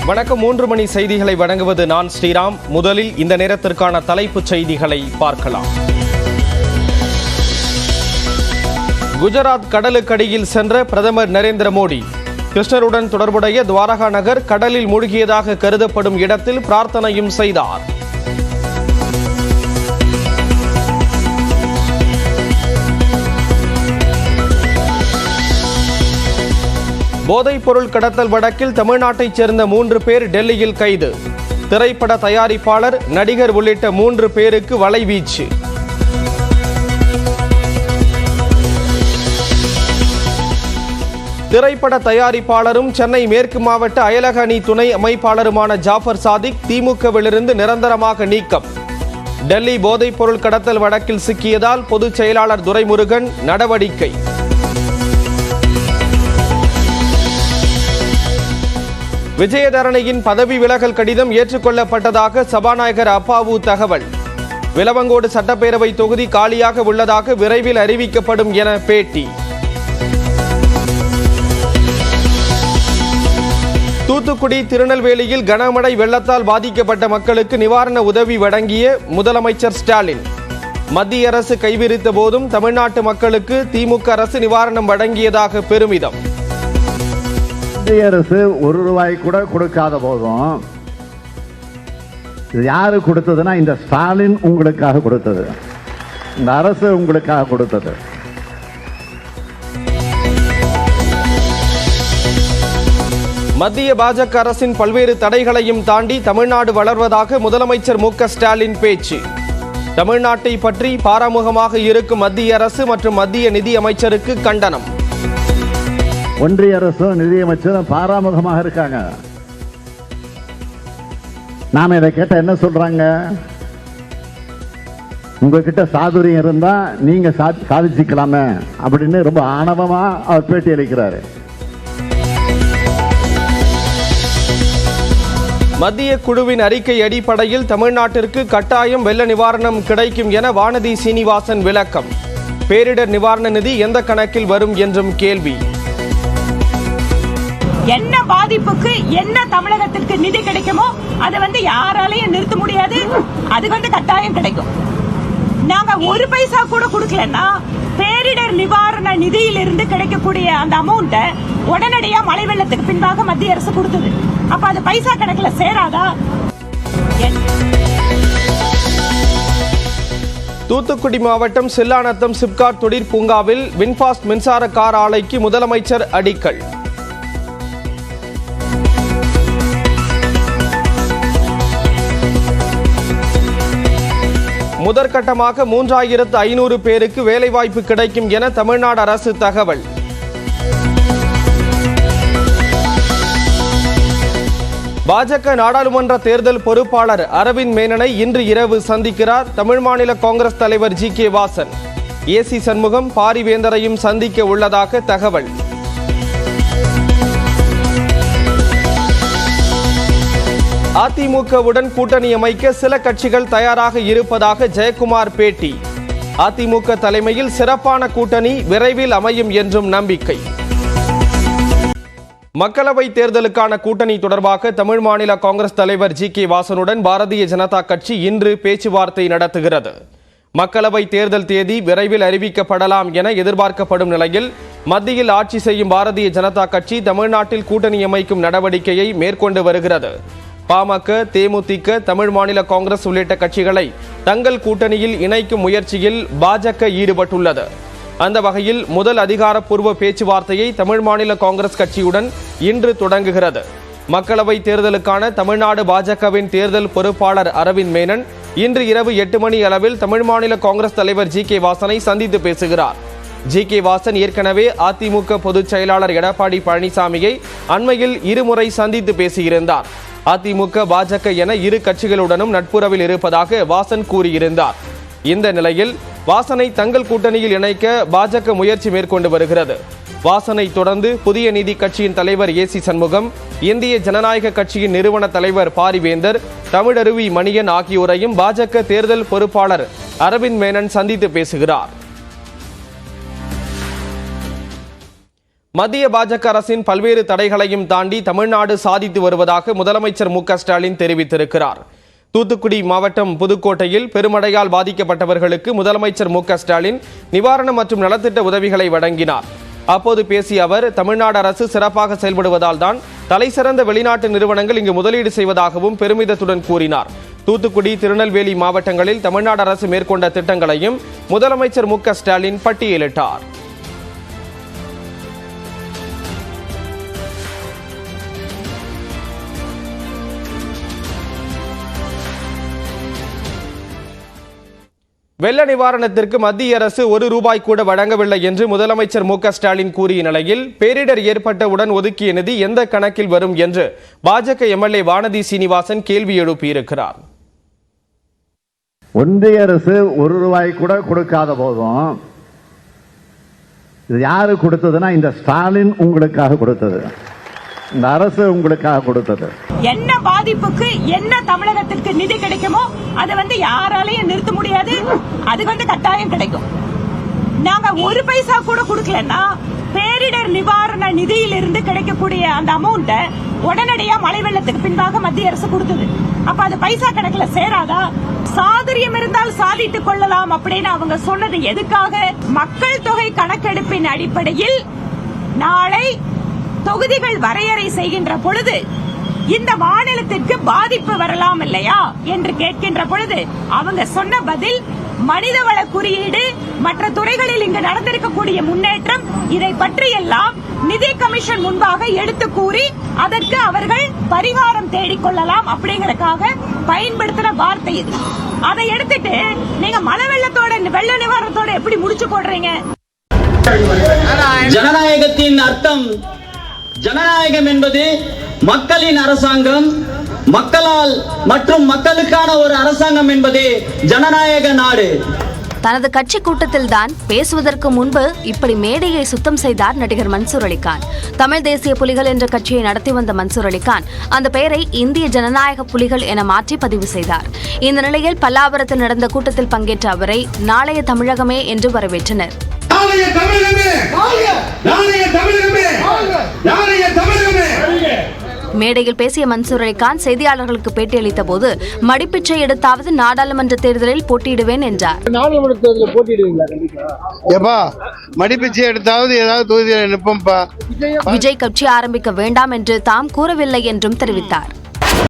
வணக்கம். 3 மணி செய்திகளை வழங்குவது நான் ஸ்ரீராம். முதலில் இந்த நேரத்திற்கான தலைப்புச் செய்திகளை பார்க்கலாம். குஜராத் கடலுக்கடியில் சென்ற பிரதமர் நரேந்திர மோடி கிருஷ்ணருடன் தொடர்புடைய துவாரகா நகர் கடலில் மூழ்கியதாக கருதப்படும் இடத்தில் பிரார்த்தனையும் செய்தார். போதைப் பொருள் கடத்தல் வழக்கில் தமிழ்நாட்டைச் சேர்ந்த 3 பேர் டெல்லியில் கைது. திரைப்பட தயாரிப்பாளர், நடிகர் உள்ளிட்ட 3 பேருக்கு வலைவீச்சு. திரைப்பட தயாரிப்பாளரும் சென்னை மேற்கு மாவட்ட அயலக அணி துணை அமைப்பாளருமான ஜாஃபர் சாதிக் திமுகவிலிருந்து நிரந்தரமாக நீக்கம். டெல்லி போதைப் பொருள் கடத்தல் வழக்கில் சிக்கியதால் பொதுச் செயலாளர் துரைமுருகன் நடவடிக்கை. விஜயதரணியின் பதவி விலகல் கடிதம் ஏற்றுக்கொள்ளப்பட்டதாக சபாநாயகர் அப்பாவு தகவல். விளவங்கோடு சட்டப்பேரவை தொகுதி காலியாக உள்ளதாக விரைவில் அறிவிக்கப்படும் என பேட்டி. தூத்துக்குடி, திருநெல்வேலியில் கனமழை வெள்ளத்தால் பாதிக்கப்பட்ட மக்களுக்கு நிவாரண உதவி வழங்கிய முதலமைச்சர் ஸ்டாலின். மத்திய அரசு கைவிரித்த போதும் தமிழ்நாட்டு மக்களுக்கு திமுக அரசு நிவாரணம் வழங்கியதாக பெருமிதம். மத்திய அரசு ₹1 கூட கொடுக்காத போதும் இது யாரு கொடுத்ததுன்னா இந்த ஸ்டாலின் உங்களுக்காக கொடுத்தது, இந்த அரசு உங்களுக்காக கொடுத்தது. மத்திய பாஜக அரசின் பல்வேறு தடைகளையும் தாண்டி தமிழ்நாடு வளர்வதாக முதலமைச்சர் மு.க. ஸ்டாலின் பேச்சு. தமிழ்நாட்டை பற்றி பாராமுகமாக இருக்கும் மத்திய அரசு மற்றும் மத்திய நிதி அமைச்சருக்கு கண்டனம். ஒன்றிய அரசும் நிதியமைச்சரும் பாராமுகமாக இருக்காங்க. நாம இதை கேட்ட என்ன சொல்றாங்க? உங்ககிட்ட சாதுரியம் இருந்தா நீங்க சாதிச்சுக்கலாமே அப்படின்னு ரொம்ப ஆணவமா அவர் பேட்டி அளிக்கிறாரு. மத்திய குழுவின் அறிக்கை அடிப்படையில் தமிழ்நாட்டிற்கு கட்டாயம் வெள்ள நிவாரணம் கிடைக்கும் என வானதி சீனிவாசன் விளக்கம். பேரிடர் நிவாரண நிதி எந்த கணக்கில் வரும் என்றும் கேள்வி. என்ன பாதிப்புக்கு என்ன தமிழகத்திற்கு நிதி கிடைக்குமோ அதை யாராலையும் நிறுத்த முடியாது. அது கட்டாயம் கிடைக்கும். நாங்க 1 பைசா கூட கொடுக்கலன்னா பேரிடர் நிவாரண நிதியிலிருந்து கிடைக்கக்கூடிய அந்த அமௌண்ட உடனடியா மழை வெள்ளத்துக்கு பின்பாக மத்திய அரசு கொடுத்தது. அப்ப அது பைசா கணக்குல சேராதா? தூத்துக்குடி மாவட்டம் சில்லாநத்தம் சிப்காட் தொழிற்பூங்காவில் வின்பாஸ்ட் மின்சார கார் ஆலைக்கு முதலமைச்சர் அடிக்கல். முதற்கட்டமாக 3500 பேருக்கு வேலைவாய்ப்பு கிடைக்கும் என தமிழ்நாடு அரசு தகவல். பாஜக நாடாளுமன்ற தேர்தல் பொறுப்பாளர் அரவிந்த் மேனனை இன்று இரவு சந்திக்கிறார் தமிழ் மாநில காங்கிரஸ் தலைவர் ஜி.கே. வாசன். ஏசி சண்முகம், பாரிவேந்தரையும் சந்திக்க உள்ளதாக தகவல். அதிமுகவுடன் கூட்டணி அமைக்க சில கட்சிகள் தயாராக இருப்பதாக ஜெயக்குமார் பேட்டி. அதிமுக தலைமையில் சிறப்பான கூட்டணி விரைவில் அமையும் என்றும் நம்பிக்கை. மக்களவை தேர்தலுக்கான கூட்டணி தொடர்பாக தமிழ் மாநில காங்கிரஸ் தலைவர் ஜி.கே. வாசனுடன் பாரதிய ஜனதா கட்சி இன்று பேச்சுவார்த்தை நடத்துகிறது. மக்களவை தேர்தல் தேதி விரைவில் அறிவிக்கப்படலாம் என எதிர்பார்க்கப்படும் நிலையில் மத்தியில் ஆட்சி செய்யும் பாரதிய ஜனதா கட்சி தமிழ்நாட்டில் கூட்டணி அமைக்கும் நடவடிக்கையை மேற்கொண்டு வருகிறது. பாமக, தேமுதிக, தமிழ் மாநில காங்கிரஸ் உள்ளிட்ட கட்சிகளை தங்கள் கூட்டணியில் இணைக்கும் முயற்சியில் பாஜக ஈடுபட்டுள்ளது. அந்த வகையில் முதல் அதிகாரப்பூர்வ பேச்சுவார்த்தையை தமிழ் மாநில காங்கிரஸ் கட்சியுடன் இன்று தொடங்குகிறது. மக்களவை தேர்தலுக்கான தமிழ்நாடு பாஜகவின் தேர்தல் பொறுப்பாளர் அரவிந்த் மேனன் இன்று இரவு 8 மணி அளவில் தமிழ் மாநில காங்கிரஸ் தலைவர் ஜி.கே. வாசனை சந்தித்து பேசுகிறார். ஜி.கே. வாசன் ஏற்கனவே அதிமுக பொதுச் செயலாளர் எடப்பாடி பழனிசாமியை அண்மையில் 2 முறை சந்தித்து பேசியிருந்தார். அதிமுக, பாஜக என இரு கட்சிகளுடனும் நட்புறவில் இருப்பதாக வாசன் கூறியிருந்தார். இந்த நிலையில் வாசனை தங்கள் கூட்டணியில் இணைக்க பாஜக முயற்சி மேற்கொண்டு வருகிறது. வாசனை தொடர்ந்து புதிய நீதி கட்சியின் தலைவர் ஏசி சண்முகம், இந்திய ஜனநாயக கட்சியின் நிறுவன தலைவர் பாரிவேந்தர், தமிழருவி மணியன் ஆகியோரையும் பாஜக தேர்தல் பொறுப்பாளர் அரவிந்த் மேனன் சந்தித்து பேசுகிறார். மத்திய பாஜக அரசின் பல்வேறு தடைகளையும் தாண்டி தமிழ்நாடு சாதித்து வருவதாக முதலமைச்சர் மு.க. ஸ்டாலின் தெரிவித்திருக்கிறார். தூத்துக்குடி மாவட்டம் புதுக்கோட்டையில் பெருமழையால் பாதிக்கப்பட்டவர்களுக்கு முதலமைச்சர் மு.க. ஸ்டாலின் நிவாரணம் மற்றும் நலத்திட்ட உதவிகளை வழங்கினார். அப்போது பேசிய அவர், தமிழ்நாடு அரசு சிறப்பாக செயல்படுவதால் தான் தலைசிறந்த வெளிநாட்டு நிறுவனங்கள் இங்கு முதலீடு செய்வதாகவும் பெருமிதத்துடன் கூறினார். தூத்துக்குடி, திருநெல்வேலி மாவட்டங்களில் தமிழ்நாடு அரசு மேற்கொண்ட திட்டங்களையும் முதலமைச்சர் மு.க. ஸ்டாலின் பட்டியலிட்டார். வெள்ள நிவாரணத்திற்கு மத்திய அரசு ₹1 கூட வழங்கவில்லை என்று முதலமைச்சர் மு.க. ஸ்டாலின் கூறிய நிலையில், பேரிடர் ஏற்பட்டவுடன் ஒதுக்கிய நிதி எந்த கணக்கில் வரும் என்று பாஜக எம்எல்ஏ வானதி சீனிவாசன் கேள்வி எழுப்பியிருக்கிறார். ஒன்றிய அரசு ₹1 கூட கொடுக்காத போதும் இது யாரு கொடுத்ததுன்னா இந்த ஸ்டாலின் உங்களுக்காக கொடுத்தது, இந்த அரசு உங்களுக்காக கொடுத்தது. என்ன பாதிப்புக்கு என்ன தமிழகத்திற்கு நிதி கிடைக்குமோ அதை யாராலையும் நிறுத்த முடியாது. அது கட்டாயம் கிடைக்கும். நாங்க ₹1 கூட கொடுக்கலன்னா பேரிடர் நிவாரண நிதியிலிருந்து கிடைக்கக்கூடிய அந்த அமௌண்ட உடனடியா மழை வெள்ளத்துக்கு பின்பாக மத்திய அரசு கொடுத்தது. அப்ப அது பைசா கணக்குல சேராதா? சாதுரியம் இருந்தால் சாதித்துக் கொள்ளலாம் அப்படின்னு அவங்க சொன்னது எதுக்காக? மக்கள் தொகை கணக்கெடுப்பின் அடிப்படையில் நாளை தொகுதிகள் வரையறை செய்கின்ற பொழுது இந்த மாநிலத்திற்கு பாதிப்பு வரலாம் இல்லையா என்று கேட்கின்ற பொழுது அவங்க சொன்ன பதில், மனிதவள குறியீடு, மற்ற துறைகளில் இங்கு நடந்திருக்கக்கூடிய முன்னேற்றம், இதை பற்றியெல்லாம் நிதி கமிஷன் முன்பாக எடுத்து கூறி அதற்கு அவர்கள் பரிகாரம் தேடிக்கொள்ளலாம் அப்படிங்கறதுக்காக பயன்படுத்தின வார்த்தை இது. அதை எடுத்துட்டு நீங்க மழை வெள்ளத்தோட வெள்ள நிவாரணத்தோட எப்படி முடிச்சு போடுறீங்க? ஜனநாயகத்தின் அர்த்தம், ஜனநாயகம் என்பது மக்களின் அரசாங்கம், மக்களால் மற்றும் மக்களுக்கான ஒரு அரசாங்கம் என்பது ஜனநாயக நாடு. தனது கட்சி கூட்டத்தில் தான் பேசுவதற்கு முன்பு இப்படி மேடையை சுத்தம் செய்தார் நடிகர் மன்சூர் அலிகான். தமிழ் தேசிய புலிகள் என்ற கட்சியை நடத்தி வந்த மன்சூர் அலிகான் அந்த பெயரை இந்திய ஜனநாயக புலிகள் என மாற்றி பதிவு செய்தார். இந்த நிலையில் பல்லாவரத்தில் நடந்த கூட்டத்தில் பங்கேற்ற அவரை நாளைய தமிழகமே என்று வரவேற்றனர். மேடையில் பேசிய மன்சூர் அலிகான் செய்தியாளர்களுக்கு பேட்டியளித்த போது, மடிப்பிச்சை எடுத்தாவது நாடாளுமன்ற தேர்தலில் போட்டியிடுவேன் என்றார். மடிப்பிச்சை எடுத்தாவது ஏதாவது தொகுதியில் நிற்போம்பா. விஜய் கட்சி ஆரம்பிக்க வேண்டாம் என்று தாம் கூறவில்லை என்றும் தெரிவித்தார்.